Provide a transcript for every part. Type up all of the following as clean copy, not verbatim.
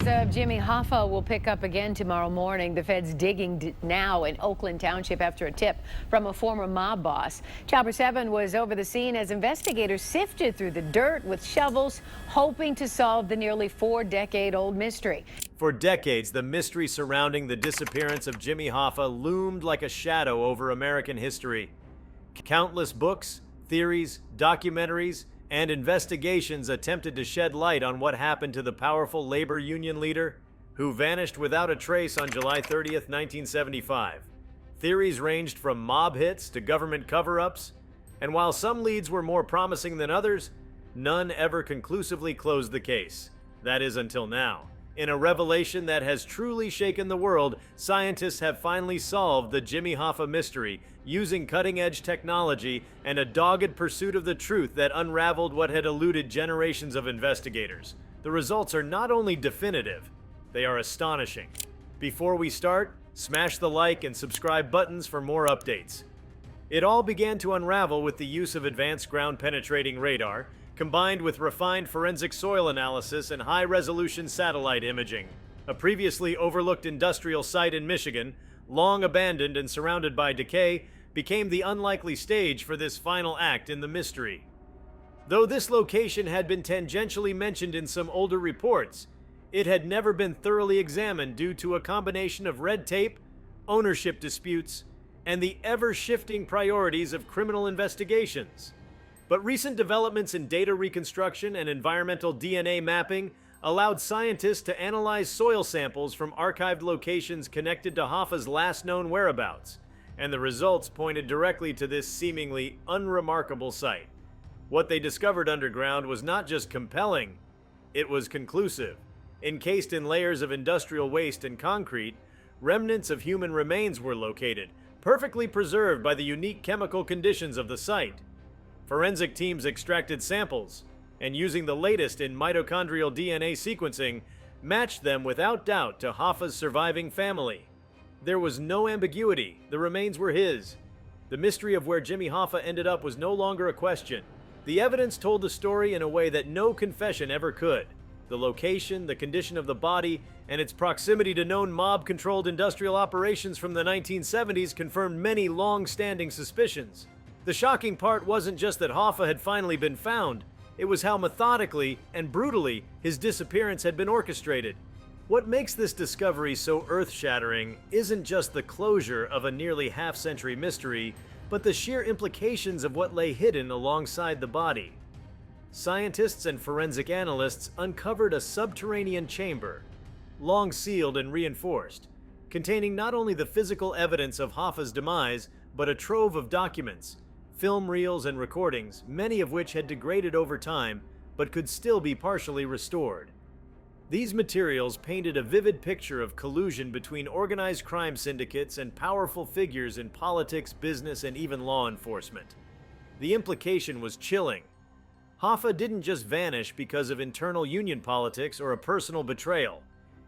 of Jimmy Hoffa will pick up again tomorrow morning. The feds digging now in Oakland Township after a tip from a former mob boss. Chopper 7 was over the scene as investigators sifted through the dirt with shovels, hoping to solve the nearly 4-decade-old mystery. For decades, the mystery surrounding the disappearance of Jimmy Hoffa loomed like a shadow over American history. Countless books, theories, documentaries, and investigations attempted to shed light on what happened to the powerful labor union leader who vanished without a trace on July 30th, 1975. Theories ranged from mob hits to government cover-ups, and while some leads were more promising than others, none ever conclusively closed the case. That is until now. In a revelation that has truly shaken the world, scientists have finally solved the Jimmy Hoffa mystery using cutting-edge technology and a dogged pursuit of the truth that unraveled what had eluded generations of investigators. The results are not only definitive, they are astonishing. Before we start, smash the like and subscribe buttons for more updates. It all began to unravel with the use of advanced ground-penetrating radar, combined with refined forensic soil analysis and high-resolution satellite imaging. A previously overlooked industrial site in Michigan, long abandoned and surrounded by decay, became the unlikely stage for this final act in the mystery. Though this location had been tangentially mentioned in some older reports, it had never been thoroughly examined due to a combination of red tape, ownership disputes, and the ever-shifting priorities of criminal investigations. But recent developments in data reconstruction and environmental DNA mapping allowed scientists to analyze soil samples from archived locations connected to Hoffa's last known whereabouts, and the results pointed directly to this seemingly unremarkable site. What they discovered underground was not just compelling, it was conclusive. Encased in layers of industrial waste and concrete, remnants of human remains were located, perfectly preserved by the unique chemical conditions of the site. Forensic teams extracted samples, and using the latest in mitochondrial DNA sequencing, matched them without doubt to Hoffa's surviving family. There was no ambiguity, the remains were his. The mystery of where Jimmy Hoffa ended up was no longer a question. The evidence told the story in a way that no confession ever could. The location, the condition of the body, and its proximity to known mob-controlled industrial operations from the 1970s confirmed many long-standing suspicions. The shocking part wasn't just that Hoffa had finally been found, it was how methodically and brutally his disappearance had been orchestrated. What makes this discovery so earth-shattering isn't just the closure of a nearly half-century mystery, but the sheer implications of what lay hidden alongside the body. Scientists and forensic analysts uncovered a subterranean chamber, long sealed and reinforced, containing not only the physical evidence of Hoffa's demise, but a trove of documents, film reels and recordings, many of which had degraded over time, but could still be partially restored. These materials painted a vivid picture of collusion between organized crime syndicates and powerful figures in politics, business, and even law enforcement. The implication was chilling. Hoffa didn't just vanish because of internal union politics or a personal betrayal.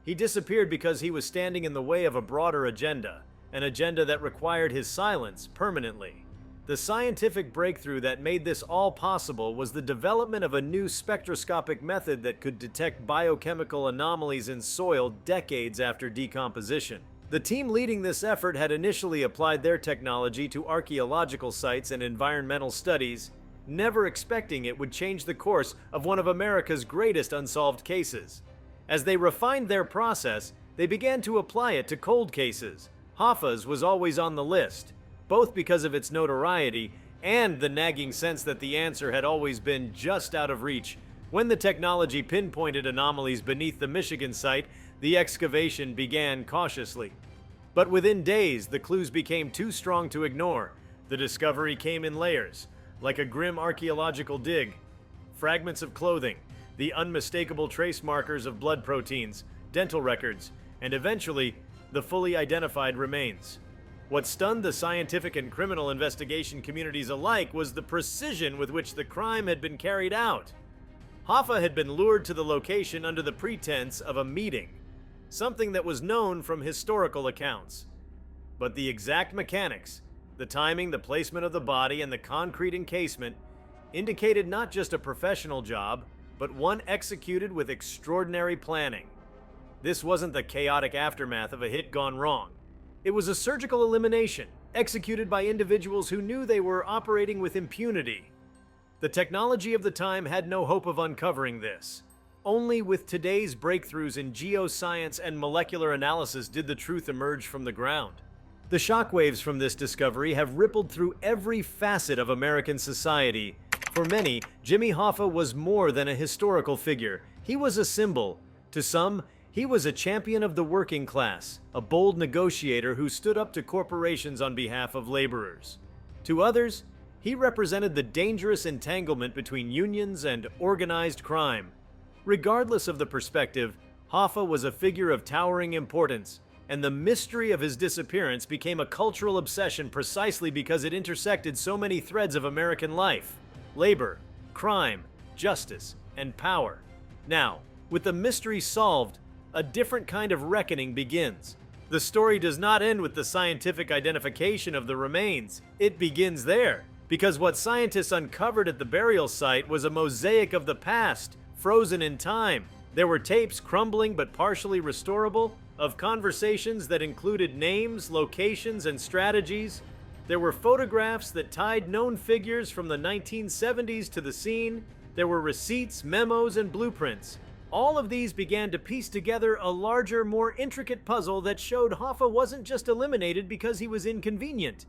He disappeared because he was standing in the way of a broader agenda, an agenda that required his silence permanently. The scientific breakthrough that made this all possible was the development of a new spectroscopic method that could detect biochemical anomalies in soil decades after decomposition. The team leading this effort had initially applied their technology to archaeological sites and environmental studies, never expecting it would change the course of one of America's greatest unsolved cases. As they refined their process, they began to apply it to cold cases. Hoffa's was always on the list, both because of its notoriety and the nagging sense that the answer had always been just out of reach. When the technology pinpointed anomalies beneath the Michigan site, the excavation began cautiously. But within days, the clues became too strong to ignore. The discovery came in layers, like a grim archaeological dig. Fragments of clothing, the unmistakable trace markers of blood proteins, dental records, and eventually, the fully identified remains. What stunned the scientific and criminal investigation communities alike was the precision with which the crime had been carried out. Hoffa had been lured to the location under the pretense of a meeting, something that was known from historical accounts. But the exact mechanics, the timing, the placement of the body, and the concrete encasement indicated not just a professional job, but one executed with extraordinary planning. This wasn't the chaotic aftermath of a hit gone wrong. It was a surgical elimination, executed by individuals who knew they were operating with impunity. The technology of the time had no hope of uncovering this. Only with today's breakthroughs in geoscience and molecular analysis did the truth emerge from the ground. The shockwaves from this discovery have rippled through every facet of American society. For many, Jimmy Hoffa was more than a historical figure. He was a symbol. To some, he was a champion of the working class, a bold negotiator who stood up to corporations on behalf of laborers. To others, he represented the dangerous entanglement between unions and organized crime. Regardless of the perspective, Hoffa was a figure of towering importance, and the mystery of his disappearance became a cultural obsession precisely because it intersected so many threads of American life: labor, crime, justice, and power. Now, with the mystery solved, a different kind of reckoning begins. The story does not end with the scientific identification of the remains. It begins there, because what scientists uncovered at the burial site was a mosaic of the past, frozen in time. There were tapes, crumbling but partially restorable, of conversations that included names, locations, and strategies. There were photographs that tied known figures from the 1970s to the scene. There were receipts, memos, and blueprints. All of these began to piece together a larger, more intricate puzzle that showed Hoffa wasn't just eliminated because he was inconvenient.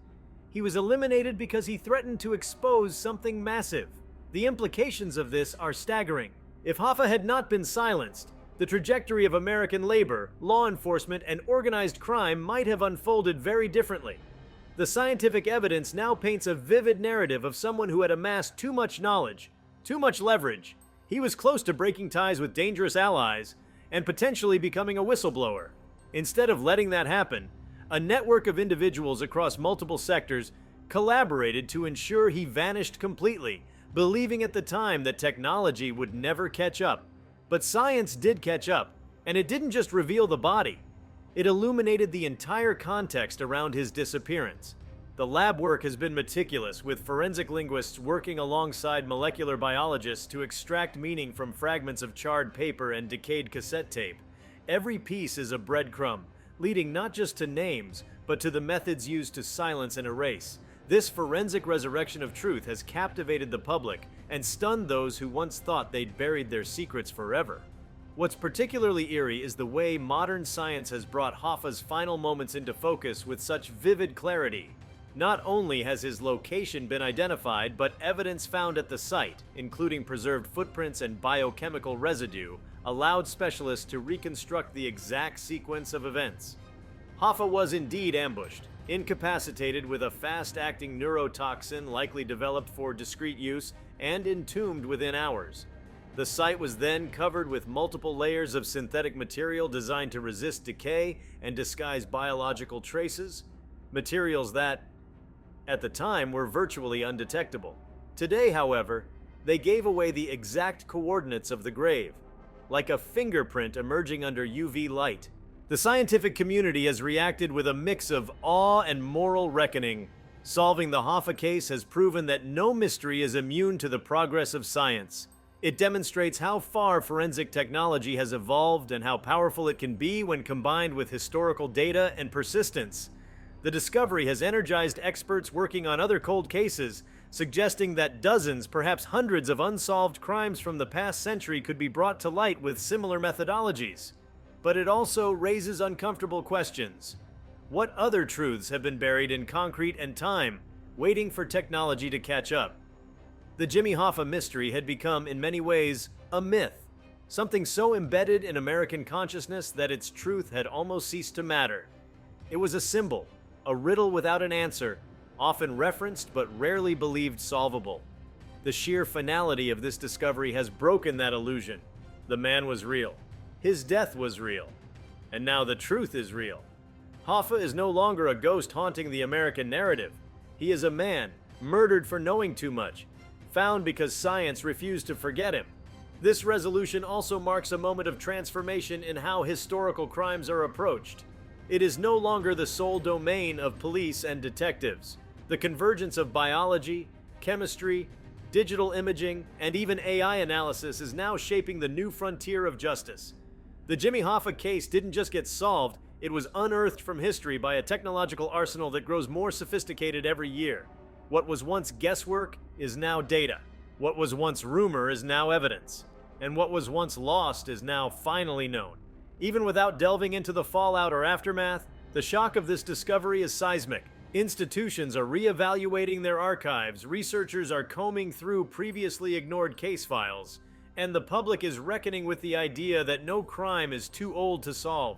He was eliminated because he threatened to expose something massive. The implications of this are staggering. If Hoffa had not been silenced, the trajectory of American labor, law enforcement, and organized crime might have unfolded very differently. The scientific evidence now paints a vivid narrative of someone who had amassed too much knowledge, too much leverage. He was close to breaking ties with dangerous allies and potentially becoming a whistleblower. Instead of letting that happen, a network of individuals across multiple sectors collaborated to ensure he vanished completely, believing at the time that technology would never catch up. But science did catch up, and it didn't just reveal the body. It illuminated the entire context around his disappearance. The lab work has been meticulous, with forensic linguists working alongside molecular biologists to extract meaning from fragments of charred paper and decayed cassette tape. Every piece is a breadcrumb, leading not just to names, but to the methods used to silence and erase. This forensic resurrection of truth has captivated the public and stunned those who once thought they'd buried their secrets forever. What's particularly eerie is the way modern science has brought Hoffa's final moments into focus with such vivid clarity. Not only has his location been identified, but evidence found at the site, including preserved footprints and biochemical residue, allowed specialists to reconstruct the exact sequence of events. Hoffa was indeed ambushed, incapacitated with a fast-acting neurotoxin likely developed for discreet use, and entombed within hours. The site was then covered with multiple layers of synthetic material designed to resist decay and disguise biological traces, materials that, at the time, were virtually undetectable. Today, however, they gave away the exact coordinates of the grave, like a fingerprint emerging under UV light. The scientific community has reacted with a mix of awe and moral reckoning. Solving the Hoffa case has proven that no mystery is immune to the progress of science. It demonstrates how far forensic technology has evolved and how powerful it can be when combined with historical data and persistence. The discovery has energized experts working on other cold cases, suggesting that dozens, perhaps hundreds of unsolved crimes from the past century could be brought to light with similar methodologies. But it also raises uncomfortable questions. What other truths have been buried in concrete and time, waiting for technology to catch up? The Jimmy Hoffa mystery had become, in many ways, a myth, something so embedded in American consciousness that its truth had almost ceased to matter. It was a symbol, a riddle without an answer, often referenced but rarely believed solvable. The sheer finality of this discovery has broken that illusion. The man was real. His death was real. And now the truth is real. Hoffa is no longer a ghost haunting the American narrative. He is a man, murdered for knowing too much, found because science refused to forget him. This resolution also marks a moment of transformation in how historical crimes are approached. It is no longer the sole domain of police and detectives. The convergence of biology, chemistry, digital imaging, and even AI analysis is now shaping the new frontier of justice. The Jimmy Hoffa case didn't just get solved, it was unearthed from history by a technological arsenal that grows more sophisticated every year. What was once guesswork is now data. What was once rumor is now evidence. And what was once lost is now finally known. Even without delving into the fallout or aftermath, the shock of this discovery is seismic. Institutions are re-evaluating their archives, researchers are combing through previously ignored case files, and the public is reckoning with the idea that no crime is too old to solve.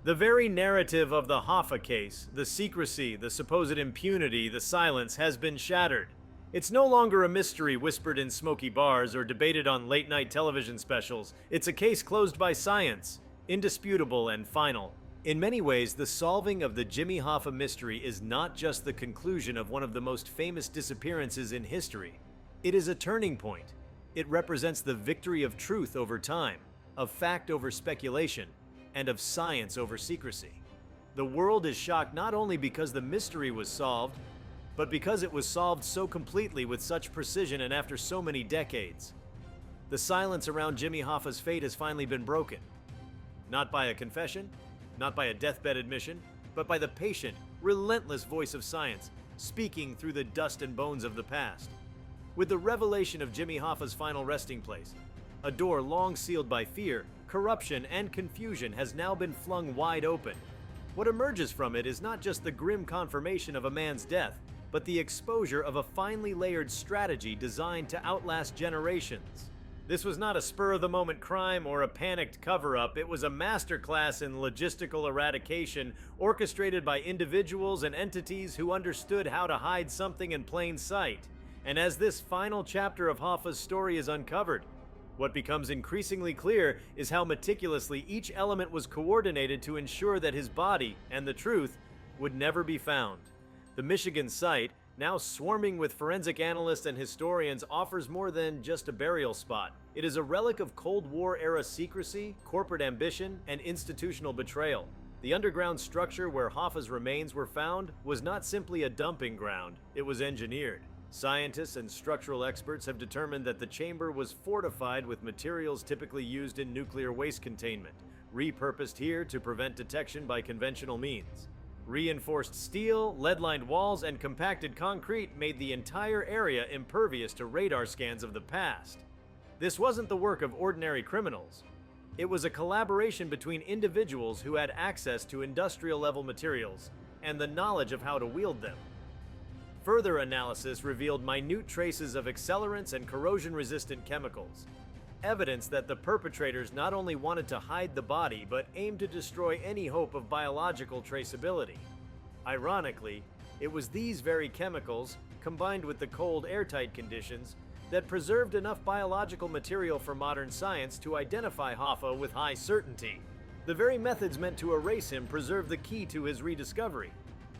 The very narrative of the Hoffa case, the secrecy, the supposed impunity, the silence, has been shattered. It's no longer a mystery whispered in smoky bars or debated on late-night television specials. It's a case closed by science, indisputable and final. In many ways, the solving of the Jimmy Hoffa mystery is not just the conclusion of one of the most famous disappearances in history. It is a turning point. It represents the victory of truth over time, of fact over speculation, and of science over secrecy. The world is shocked not only because the mystery was solved, but because it was solved so completely with such precision and after so many decades. The silence around Jimmy Hoffa's fate has finally been broken. Not by a confession, not by a deathbed admission, but by the patient, relentless voice of science, speaking through the dust and bones of the past. With the revelation of Jimmy Hoffa's final resting place, a door long sealed by fear, corruption, and confusion has now been flung wide open. What emerges from it is not just the grim confirmation of a man's death, but the exposure of a finely layered strategy designed to outlast generations. This was not a spur-of-the-moment crime or a panicked cover-up. It was a masterclass in logistical eradication orchestrated by individuals and entities who understood how to hide something in plain sight. And as this final chapter of Hoffa's story is uncovered, what becomes increasingly clear is how meticulously each element was coordinated to ensure that his body, and the truth, would never be found. The Michigan site, now swarming with forensic analysts and historians, offers more than just a burial spot. It is a relic of Cold War-era secrecy, corporate ambition, and institutional betrayal. The underground structure where Hoffa's remains were found was not simply a dumping ground, it was engineered. Scientists and structural experts have determined that the chamber was fortified with materials typically used in nuclear waste containment, repurposed here to prevent detection by conventional means. Reinforced steel, lead-lined walls, and compacted concrete made the entire area impervious to radar scans of the past. This wasn't the work of ordinary criminals. It was a collaboration between individuals who had access to industrial-level materials and the knowledge of how to wield them. Further analysis revealed minute traces of accelerants and corrosion-resistant chemicals, evidence that the perpetrators not only wanted to hide the body but aimed to destroy any hope of biological traceability. Ironically, it was these very chemicals, combined with the cold, airtight conditions, that preserved enough biological material for modern science to identify Hoffa with high certainty. The very methods meant to erase him preserved the key to his rediscovery.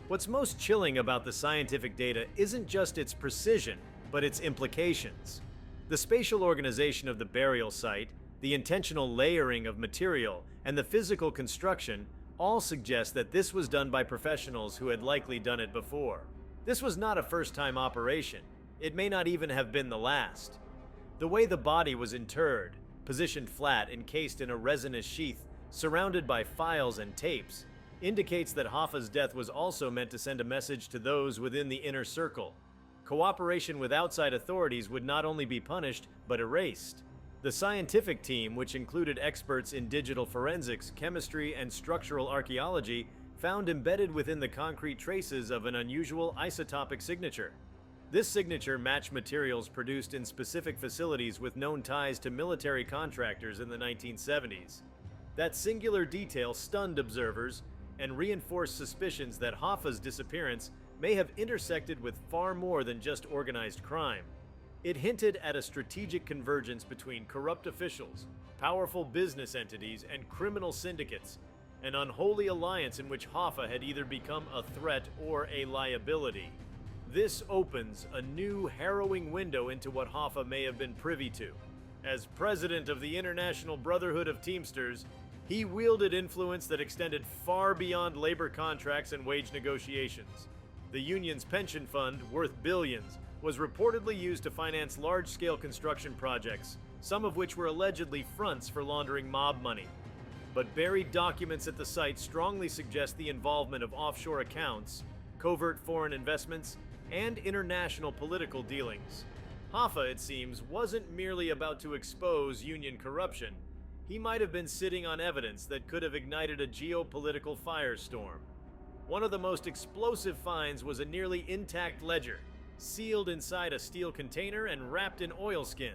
What's most chilling about the scientific data isn't just its precision, but its implications. The spatial organization of the burial site, the intentional layering of material, and the physical construction all suggest that this was done by professionals who had likely done it before. This was not a first-time operation. It may not even have been the last. The way the body was interred, positioned flat, encased in a resinous sheath, surrounded by files and tapes, indicates that Hoffa's death was also meant to send a message to those within the inner circle. Cooperation with outside authorities would not only be punished, but erased. The scientific team, which included experts in digital forensics, chemistry, and structural archaeology, found embedded within the concrete traces of an unusual isotopic signature. This signature matched materials produced in specific facilities with known ties to military contractors in the 1970s. That singular detail stunned observers and reinforced suspicions that Hoffa's disappearance may have intersected with far more than just organized crime. It hinted at a strategic convergence between corrupt officials, powerful business entities, and criminal syndicates, an unholy alliance in which Hoffa had either become a threat or a liability. This opens a new, harrowing window into what Hoffa may have been privy to. As president of the International Brotherhood of Teamsters, he wielded influence that extended far beyond labor contracts and wage negotiations. The union's pension fund, worth billions, was reportedly used to finance large-scale construction projects, some of which were allegedly fronts for laundering mob money. but buried documents at the site strongly suggest the involvement of offshore accounts, covert foreign investments, and international political dealings. Hoffa, it seems, wasn't merely about to expose union corruption. He might have been sitting on evidence that could have ignited a geopolitical firestorm. One of the most explosive finds was a nearly intact ledger, sealed inside a steel container and wrapped in oilskin.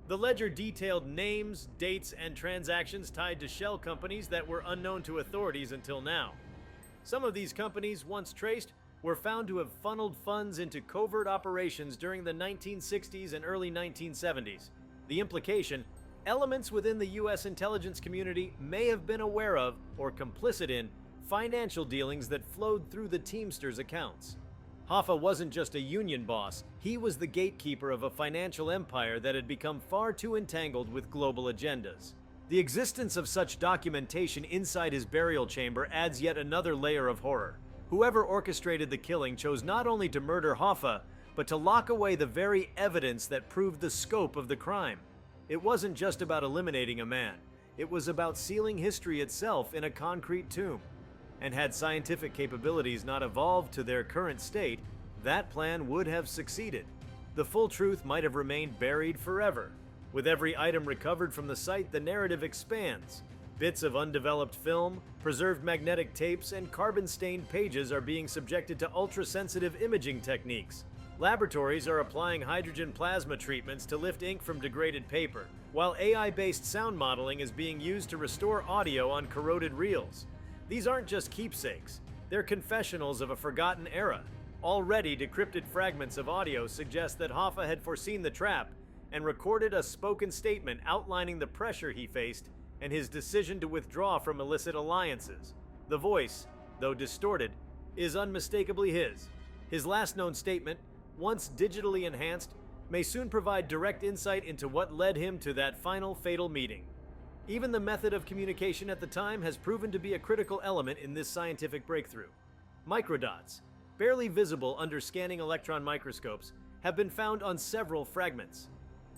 The ledger detailed names, dates, and transactions tied to shell companies that were unknown to authorities until now. Some of these companies, once traced, were found to have funneled funds into covert operations during the 1960s and early 1970s. The implication: elements within the U.S. intelligence community may have been aware of or complicit in financial dealings that flowed through the Teamsters' accounts. Hoffa wasn't just a union boss, he was the gatekeeper of a financial empire that had become far too entangled with global agendas. The existence of such documentation inside his burial chamber adds yet another layer of horror. Whoever orchestrated the killing chose not only to murder Hoffa, but to lock away the very evidence that proved the scope of the crime. It wasn't just about eliminating a man, it was about sealing history itself in a concrete tomb. And had scientific capabilities not evolved to their current state, that plan would have succeeded. The full truth might have remained buried forever. With every item recovered from the site, the narrative expands. Bits of undeveloped film, preserved magnetic tapes, and carbon-stained pages are being subjected to ultra-sensitive imaging techniques. Laboratories are applying hydrogen plasma treatments to lift ink from degraded paper, while AI-based sound modeling is being used to restore audio on corroded reels. These aren't just keepsakes, they're confessionals of a forgotten era. Already, decrypted fragments of audio suggest that Hoffa had foreseen the trap and recorded a spoken statement outlining the pressure he faced and his decision to withdraw from illicit alliances. The voice, though distorted, is unmistakably his. His last known statement, once digitally enhanced, may soon provide direct insight into what led him to that final fatal meeting. Even the method of communication at the time has proven to be a critical element in this scientific breakthrough. Microdots, barely visible under scanning electron microscopes, have been found on several fragments.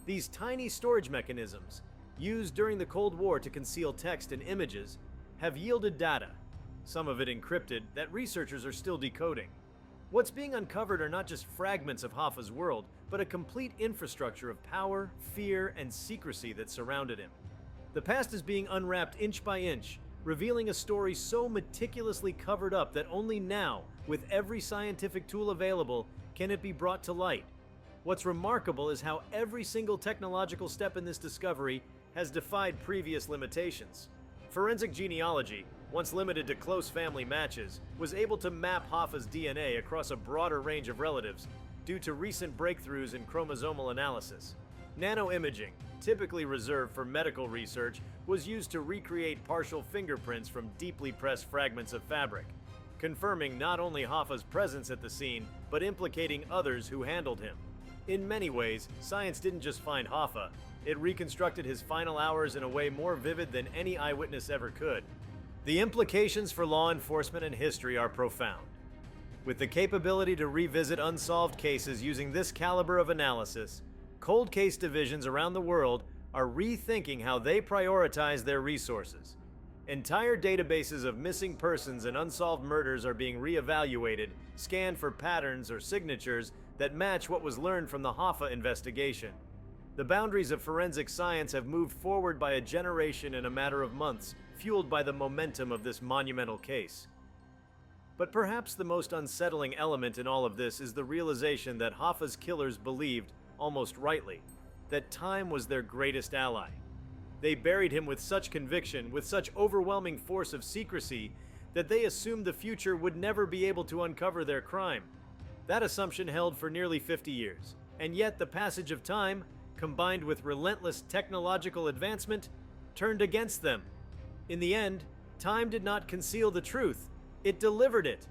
These tiny storage mechanisms, used during the Cold War to conceal text and images, have yielded data, some of it encrypted, that researchers are still decoding. What's being uncovered are not just fragments of Hoffa's world, but a complete infrastructure of power, fear, and secrecy that surrounded him. The past is being unwrapped inch by inch, revealing a story so meticulously covered up that only now, with every scientific tool available, can it be brought to light. What's remarkable is how every single technological step in this discovery has defied previous limitations. Forensic genealogy, once limited to close family matches, was able to map Hoffa's DNA across a broader range of relatives due to recent breakthroughs in chromosomal analysis. Nanoimaging, typically reserved for medical research, was used to recreate partial fingerprints from deeply pressed fragments of fabric, confirming not only Hoffa's presence at the scene, but implicating others who handled him. In many ways, science didn't just find Hoffa, it reconstructed his final hours in a way more vivid than any eyewitness ever could. The implications for law enforcement and history are profound. With the capability to revisit unsolved cases using this caliber of analysis, cold case divisions around the world are rethinking how they prioritize their resources. Entire databases of missing persons and unsolved murders are being reevaluated, scanned for patterns or signatures that match what was learned from the Hoffa investigation. The boundaries of forensic science have moved forward by a generation in a matter of months, fueled by the momentum of this monumental case. But perhaps the most unsettling element in all of this is the realization that Hoffa's killers believed, almost rightly, that time was their greatest ally. They buried him with such conviction, with such overwhelming force of secrecy, that they assumed the future would never be able to uncover their crime. That assumption held for nearly 50 years, and yet the passage of time, combined with relentless technological advancement, turned against them. In the end, time did not conceal the truth, it delivered it.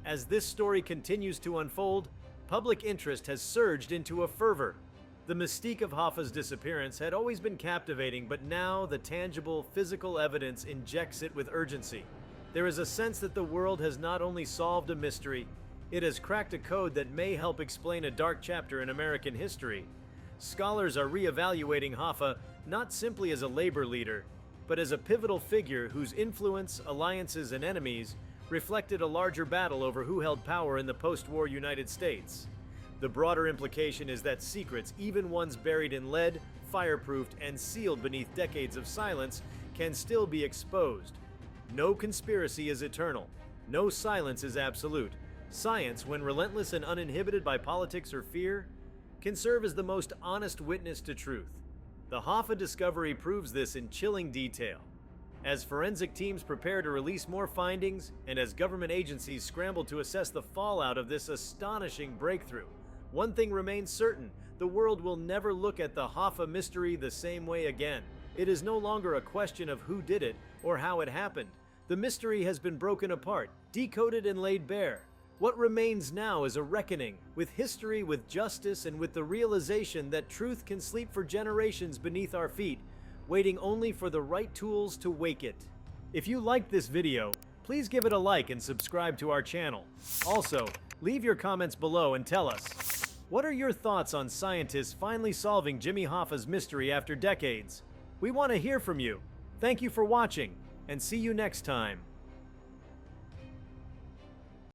As this story continues to unfold, public interest has surged into a fervor. The mystique of Hoffa's disappearance had always been captivating, but now the tangible, physical evidence injects it with urgency. There is a sense that the world has not only solved a mystery, it has cracked a code that may help explain a dark chapter in American history. Scholars are reevaluating Hoffa not simply as a labor leader, but as a pivotal figure whose influence, alliances, and enemies reflected a larger battle over who held power in the post-war United States. The broader implication is that secrets, even ones buried in lead, fireproofed, and sealed beneath decades of silence, can still be exposed. No conspiracy is eternal. No silence is absolute. Science, when relentless and uninhibited by politics or fear, can serve as the most honest witness to truth. The Hoffa discovery proves this in chilling detail. As forensic teams prepare to release more findings, and as government agencies scramble to assess the fallout of this astonishing breakthrough, one thing remains certain: the world will never look at the Hoffa mystery the same way again. It is no longer a question of who did it or how it happened. The mystery has been broken apart, decoded, and laid bare. What remains now is a reckoning with history, with justice, and with the realization that truth can sleep for generations beneath our feet, waiting only for the right tools to wake it. If you liked this video, please give it a like and subscribe to our channel. Also, leave your comments below and tell us, what are your thoughts on scientists finally solving Jimmy Hoffa's mystery after decades? We want to hear from you. Thank you for watching, and see you next time.